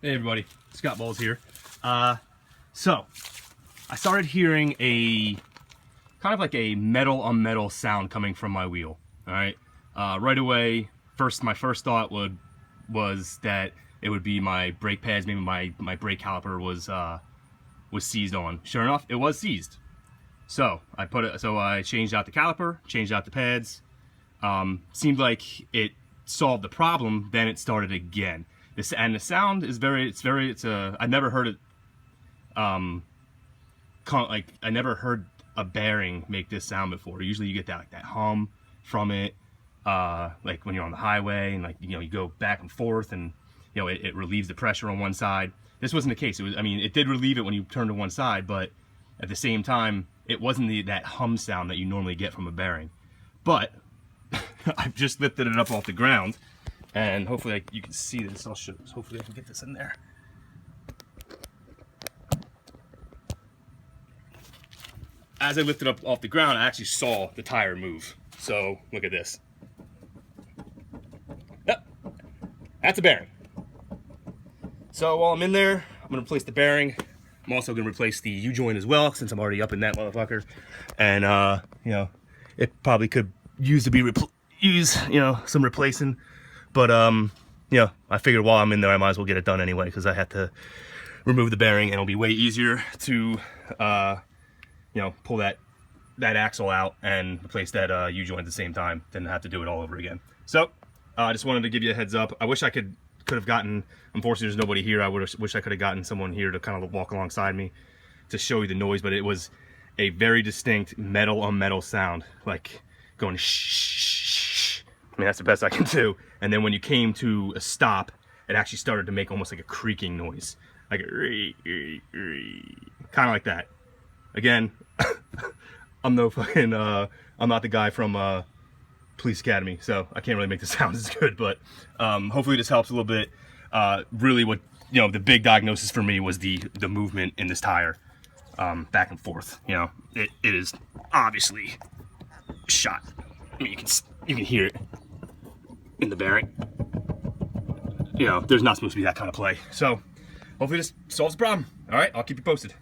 Hey everybody, Scott Balls here. So I started hearing a kind of like a metal on metal sound coming from my wheel. All right, right away, my first thought was that it would be my brake pads, maybe my brake caliper was seized on. Sure enough, it was seized. So I changed out the caliper, changed out the pads. Seemed like it solved the problem. Then it started again. And the sound is I never heard it, I never heard a bearing make this sound before. Usually you get that hum from it, like when you're on the highway and you go back and forth and it relieves the pressure on one side. This wasn't the case. It did relieve it when you turn to one side, but at the same time, it wasn't that hum sound that you normally get from a bearing. But I've just lifted it up off the ground. And hopefully you can see this. I'll show this. Hopefully I can get this in there. As I lifted up off the ground, I actually saw the tire move. So look at this. Yep, that's a bearing. So while I'm in there, I'm gonna replace the bearing. I'm also gonna replace the U-joint as well, since I'm already up in that motherfucker. And it probably could use some replacing. But I figured while I'm in there, I might as well get it done anyway, because I have to remove the bearing, and it'll be way easier to, pull that axle out and replace that U-joint at the same time than have to do it all over again. So I just wanted to give you a heads up. I wish I could have gotten. Unfortunately, there's nobody here. I wish I could have gotten someone here to kind of walk alongside me to show you the noise, but it was a very distinct metal on metal sound, like going shh. That's the best I can do. And then when you came to a stop, it actually started to make almost like a creaking noise, like a kind of like that. Again, I'm no fucking I'm not the guy from Police Academy, so I can't really make the sounds as good. But hopefully this helps a little bit. Really, what the big diagnosis for me was the movement in this tire, back and forth. It is obviously shot. You can hear it in the bearing. There's not supposed to be that kind of play. So hopefully this solves the problem. All right, I'll keep you posted.